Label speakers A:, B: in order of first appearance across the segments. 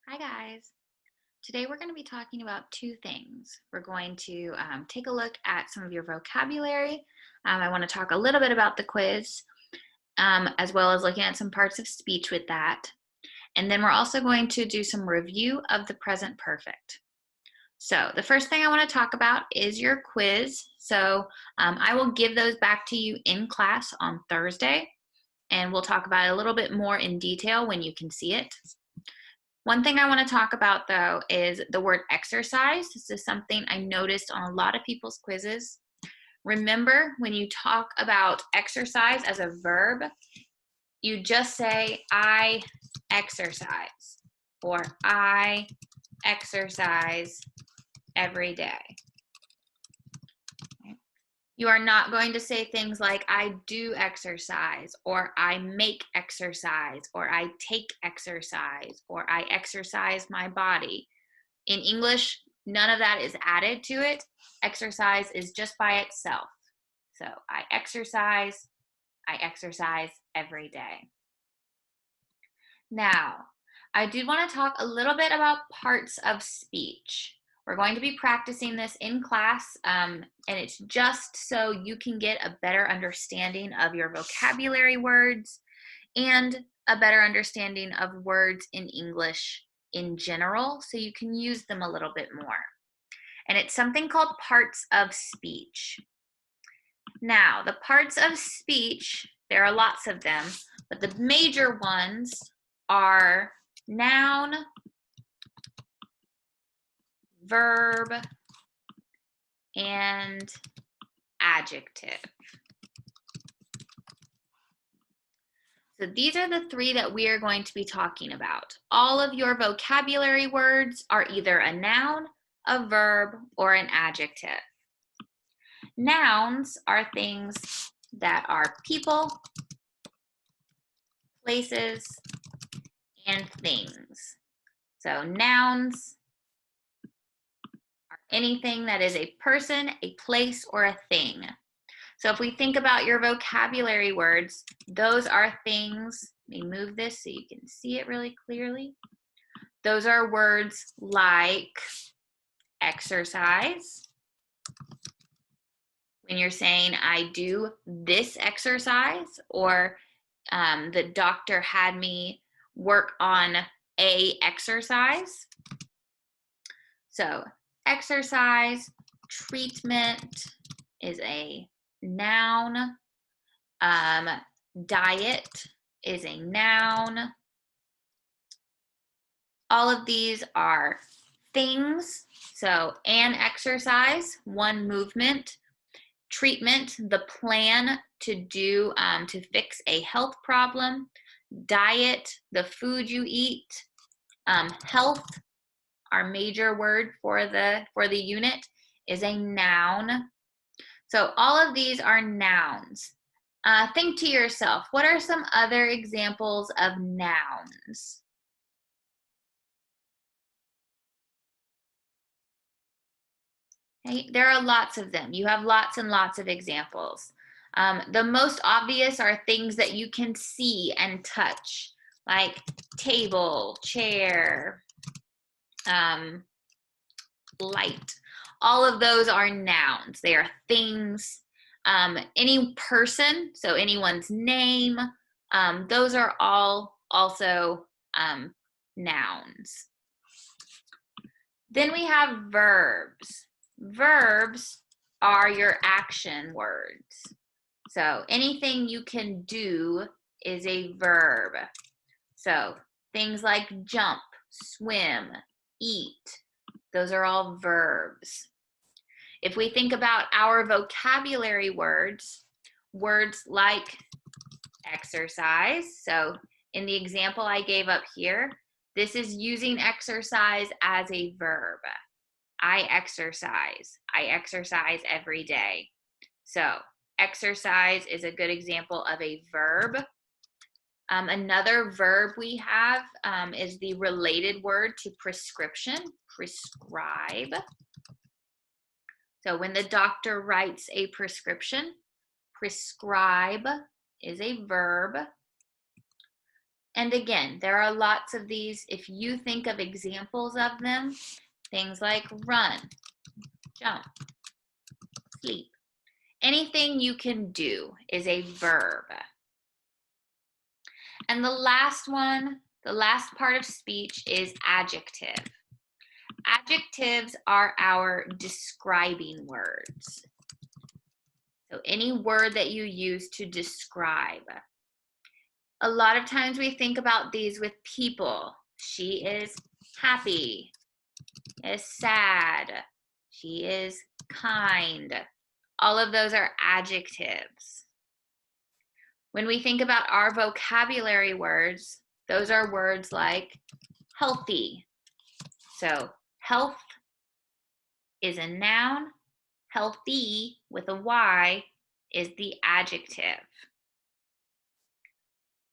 A: Hi guys. Today we're going to be talking about two things. We're going to take a look at some of your vocabulary. I want to talk a little bit about the quiz, as well as looking at some parts of speech with that. And then we're also going to do some review of the present perfect. So the first thing I want to talk about is your quiz. So I will give those back to you in class on Thursday, and we'll talk about it a little bit more in detail when you can see it. One thing I want to talk about though is the word exercise. This is something I noticed on a lot of people's quizzes. Remember, when you talk about exercise as a verb, you just say, I exercise, or I exercise every day. You are not going to say things like, I do exercise, or I make exercise, or I take exercise, or I exercise my body. In English, none of that is added to it. Exercise is just by itself. So I exercise every day. Now, I do want to talk a little bit about parts of speech. We're going to be practicing this in class, and it's just so you can get a better understanding of your vocabulary words and a better understanding of words in English in general, so you can use them a little bit more. And it's something called parts of speech. Now, the parts of speech, there are lots of them, but the major ones are noun, verb, and adjective. So these are the three that we are going to be talking about. All of your vocabulary words are either a noun, a verb, or an adjective. Nouns are things that are people, places, and things. So nouns are anything that is a person, a place, or a thing. So if we think about your vocabulary words, those are things. Let me move this so you can see it really clearly. Those are words like exercise. When you're saying, I do this exercise, or the doctor had me work on a exercise. So exercise, treatment is a noun. Diet is a noun. All of these are things. So an exercise, one movement. Treatment, the plan to do to fix a health problem. Diet, the food you eat. Health, our major word for the unit, is a noun. So all of these are nouns. Think to yourself, what are some other examples of nouns? Okay, there are lots of them. You have lots and lots of examples. The most obvious are things that you can see and touch, like table, chair, light. All of those are nouns. They are things. Any person, so anyone's name, those are all also nouns. Then we have verbs. Verbs are your action words. So anything you can do is a verb. So things like jump, swim, eat, those are all verbs. If we think about our vocabulary words, words like exercise, so in the example I gave up here, this is using exercise as a verb. I exercise every day. So exercise is a good example of a verb. Another verb we have is the related word to prescription, prescribe. So when the doctor writes a prescription, prescribe is a verb. And again, there are lots of these. If you think of examples of them, things like run, jump, sleep. Anything you can do is a verb. And the last one, the last part of speech is adjective. Adjectives are our describing words. So any word that you use to describe. A lot of times we think about these with people. She is happy, is sad, she is kind. All of those are adjectives. When we think about our vocabulary words, those are words like healthy. So health is a noun. Healthy with a Y is the adjective.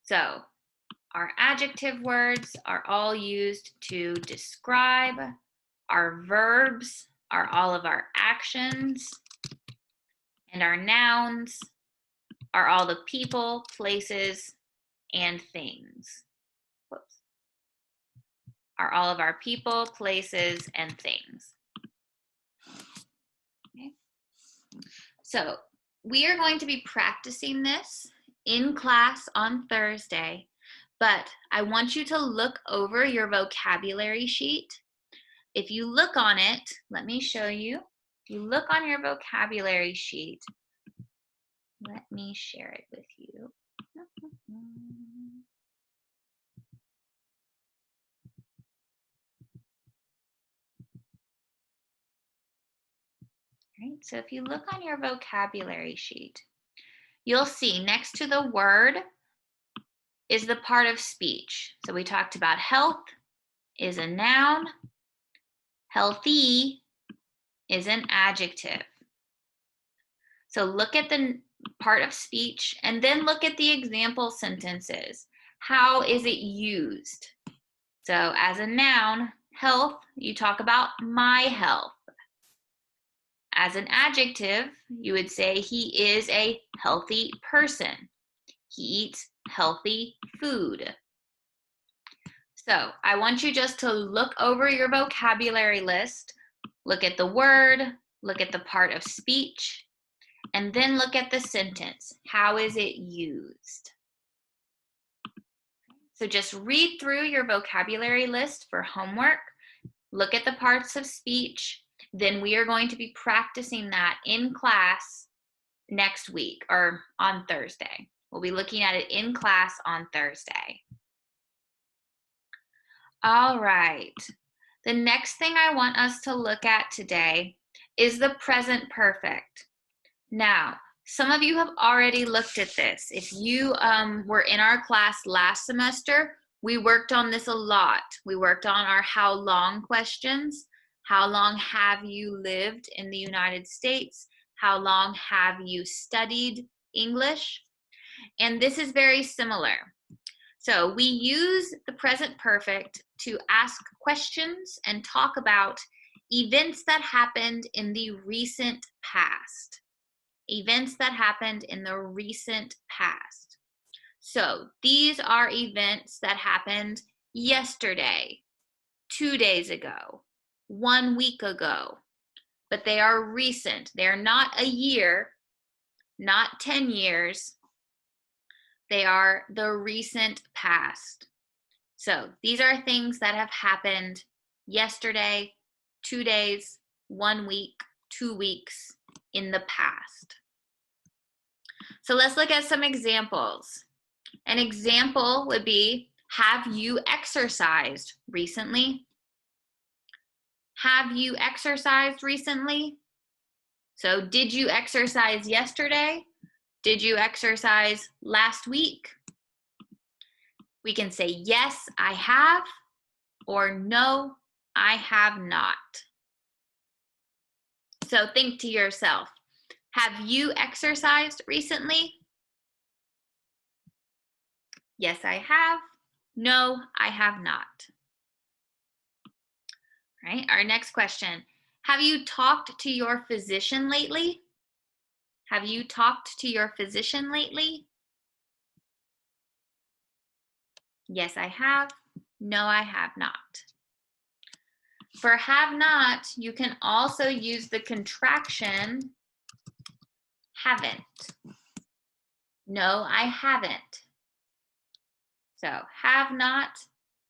A: So our adjective words are all used to describe. Our verbs are all of our actions. And our nouns are all the people, places, and things. Whoops. Are all of our people, places, and things. Okay. So we are going to be practicing this in class on Thursday, but I want you to look over your vocabulary sheet. If you look on it, let me show you. If you look on your vocabulary sheet, let me share it with you. Right, so if you look on your vocabulary sheet, you'll see next to the word is the part of speech. So we talked about health is a noun, healthy is an adjective. So look at the part of speech and then look at the example sentences. How is it used? So as a noun, health, you talk about my health. As an adjective, you would say he is a healthy person. He eats healthy food. So I want you just to look over your vocabulary list, look at the word, look at the part of speech, and then look at the sentence. How is it used? So just read through your vocabulary list for homework, look at the parts of speech, then we are going to be practicing that in class next week or on Thursday. We'll be looking at it in class on Thursday. All right. The next thing I want us to look at today is the present perfect. Now, some of you have already looked at this. If you were in our class last semester, we worked on this a lot. We worked on our how long questions. How long have you lived in the United States? How long have you studied English? And this is very similar. So we use the present perfect to ask questions and talk about events that happened in the recent past. Events that happened in the recent past. So these are events that happened yesterday, 2 days ago, 1 week ago, but they are recent. They're not a year, not 10 years. They are the recent past. So these are things that have happened yesterday, 2 days, 1 week, 2 weeks in the past. So let's look at some examples. An example would be, have you exercised recently? Have you exercised recently? So did you exercise yesterday? Did you exercise last week? We can say, yes, I have, or no, I have not. So think to yourself, have you exercised recently? Yes, I have. No, I have not. All right, our next question. Have you talked to your physician lately? Have you talked to your physician lately? Yes, I have. No, I have not. For have not, you can also use the contraction haven't. No, I haven't. So have not,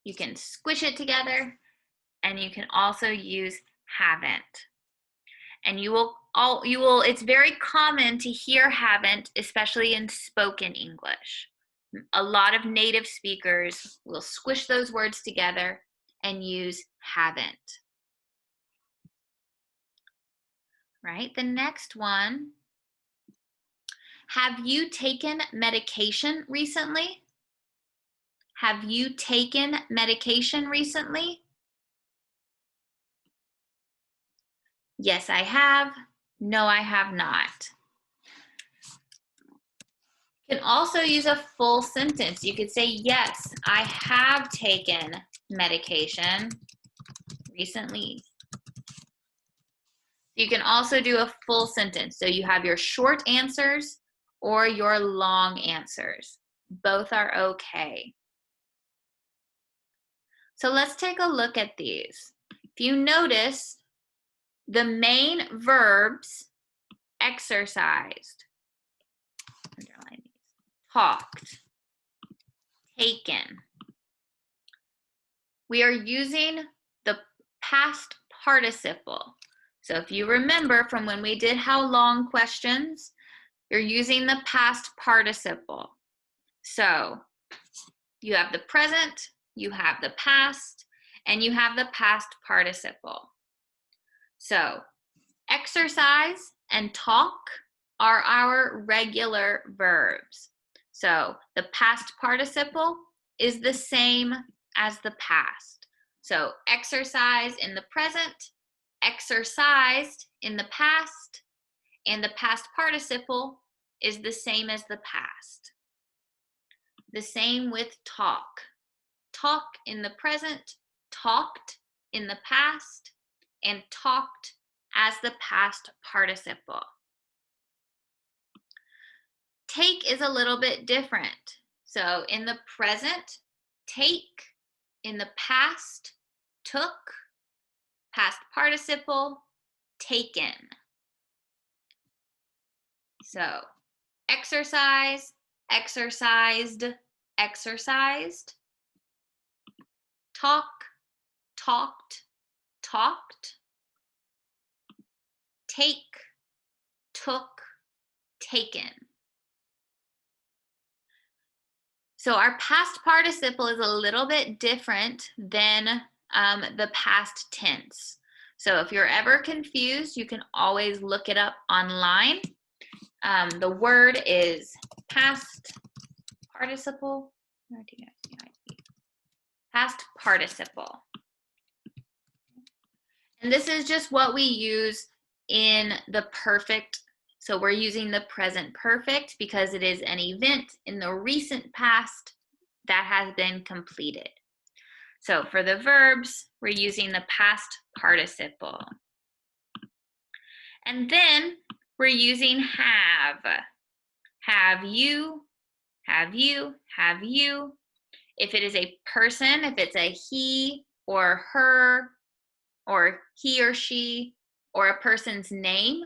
A: you can squish it together, and you can also use haven't. And it's very common to hear haven't, especially in spoken English. A lot of native speakers will squish those words together and use haven't. Right, the next one. Have you taken medication recently? Have you taken medication recently? Yes, I have. No, I have not. You can also use a full sentence. You could say, yes, I have taken medication recently. You can also do a full sentence. So you have your short answers or your long answers. Both are okay. So let's take a look at these. If you notice, the main verbs exercised, underline these, talked, taken. We are using the past participle. So if you remember from when we did how long questions, you're using the past participle. So you have the present, you have the past, and you have the past participle. So exercise and talk are our regular verbs. So the past participle is the same as the past. So exercise in the present, exercised in the past, and the past participle is the same as the past. The same with talk. Talk in the present, talked in the past, and talked as the past participle. Take is a little bit different. So in the present, take. In the past, took. Past participle, taken. So exercise, exercised, exercised. Talk, talked, talked. Take, took, taken. So our past participle is a little bit different than the past tense. So if you're ever confused, you can always look it up online. The word is past participle. Past participle. And this is just what we use in the perfect. So we're using the present perfect because it is an event in the recent past that has been completed. So for the verbs, we're using the past participle. And then we're using have. Have you, have you, have you. If it is a person, if it's a he or her, or he or she, or a person's name.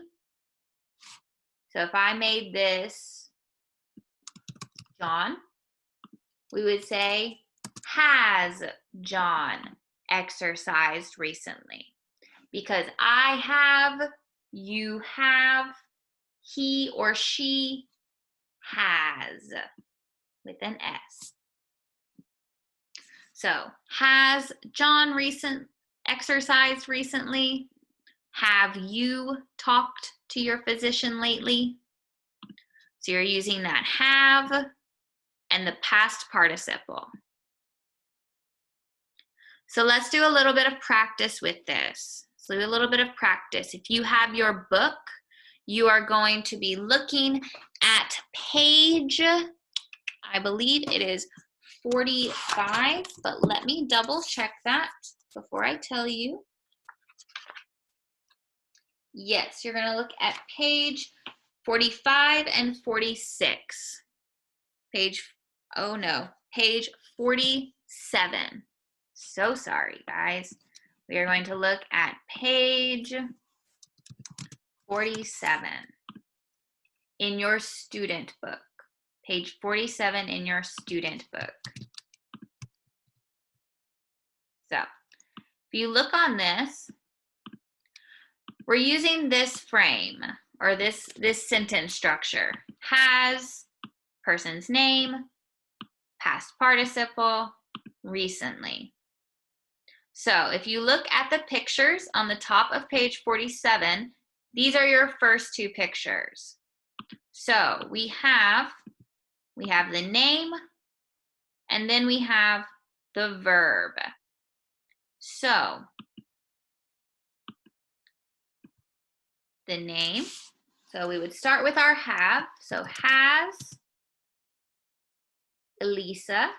A: So if I made this John, we would say, has John exercised recently? Because I have, you have, he or she has, with an S. So, has John exercised recently? Have you talked to your physician lately? So you're using that have and the past participle. So let's do a little bit of practice with this. So do a little bit of practice. If you have your book, you are going to be looking at page, I believe it is 45, but let me double check that before I tell you. Yes, you're going to look at page 45 and 46. Page 47. So sorry, guys. We are going to look at page 47 in your student book. Page 47 in your student book. So, if you look on this, we're using this frame or this sentence structure. Has, person's name, past participle, recently. So if you look at the pictures on the top of page 47, these are your first two pictures. So we have the name, and then we have the verb. So the name, so we would start with our have. So has Elisa.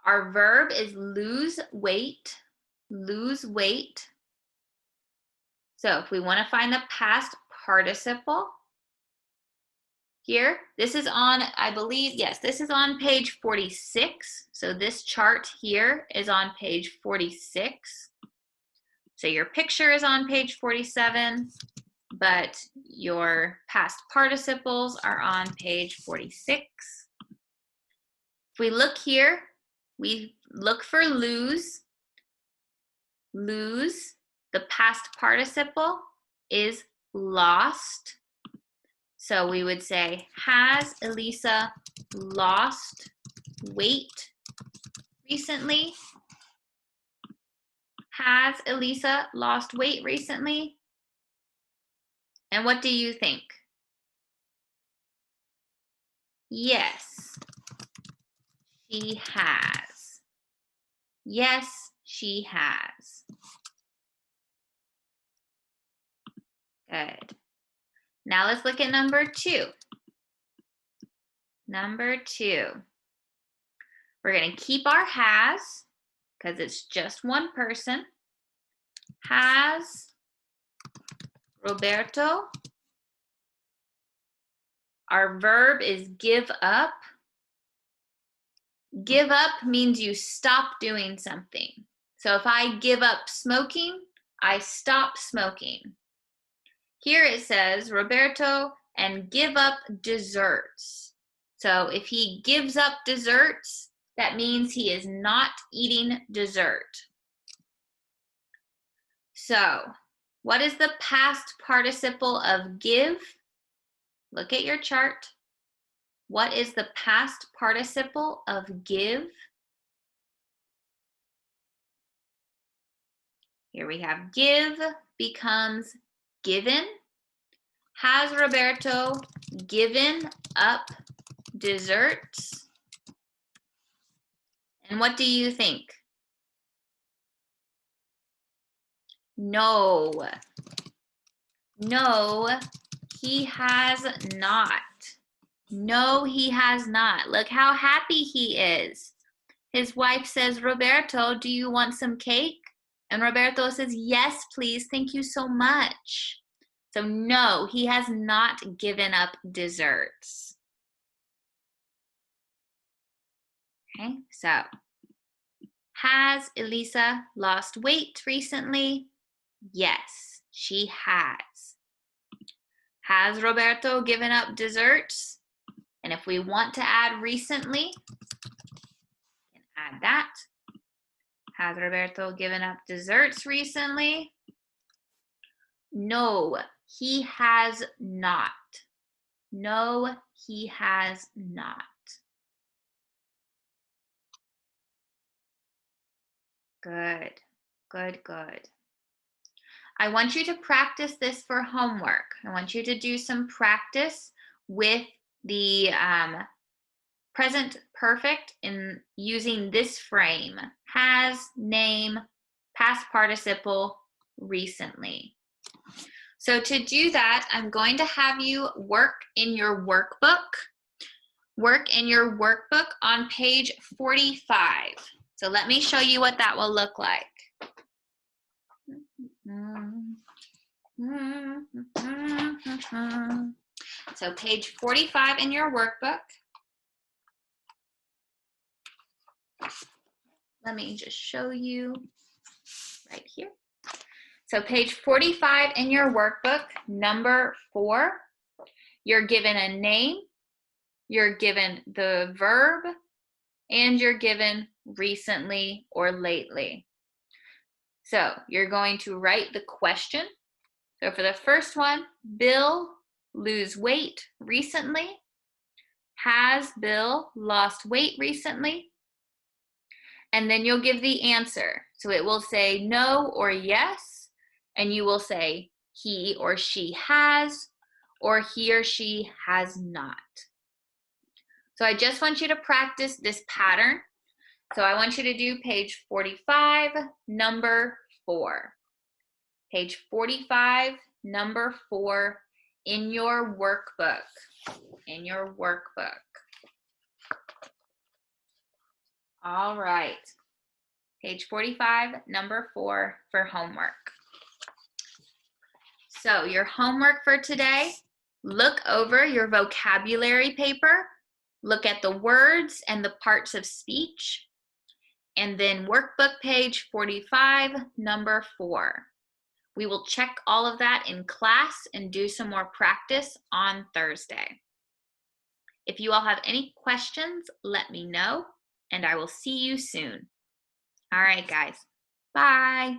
A: Our verb is lose weight. Lose weight. So if we want to find the past participle here, this is on, I believe, yes, this is on page 46. So this chart here is on page 46. So your picture is on page 47, but your past participles are on page 46. If we look here, we look for lose. Lose, the past participle is lost. So we would say, has Elisa lost weight recently? Has Elisa lost weight recently? And what do you think? Yes, she has. Yes, she has. Good. Now let's look at number 2. Number 2. We're going to keep our has, because it's just one person. Has Roberto. Our verb is give up. Give up means you stop doing something. So if I give up smoking, I stop smoking. Here it says Roberto and give up desserts. So if he gives up desserts, that means he is not eating dessert. So what is the past participle of give? Look at your chart. What is the past participle of give? Here we have give becomes given. Has Roberto given up desserts? And what do you think? No. No, he has not. No, he has not. Look how happy he is. His wife says, Roberto, do you want some cake? And Roberto says, yes, please. Thank you so much. So no, he has not given up desserts. Okay, so has Elisa lost weight recently? Yes, she has. Has Roberto given up desserts? And if we want to add recently, we can add that. Has Roberto given up desserts recently? No, he has not. No, he has not. Good, good, good. I want you to practice this for homework. I want you to do some practice with the present perfect in using this frame. Has, name, past participle, recently. So to do that, I'm going to have you work in your workbook. Work in your workbook on page 45. So let me show you what that will look like. So page 45 in your workbook. Let me just show you right here. So page 45 in your workbook, number 4, you're given a name, you're given the verb, and you're given recently or lately. So you're going to write the question. So for the first one, Bill lose weight recently? Has Bill lost weight recently? And then you'll give the answer. So it will say no or yes, and you will say he or she has, or he or she has not. So I just want you to practice this pattern. So I want you to do page 45, number 4. Page 45, number 4 in your workbook. In your workbook. All right. Page 45, number 4 for homework. So your homework for today, look over your vocabulary paper, look at the words and the parts of speech, and then workbook page 45, number 4. We will check all of that in class and do some more practice on Thursday. If you all have any questions, let me know, and I will see you soon. All right, guys. Bye.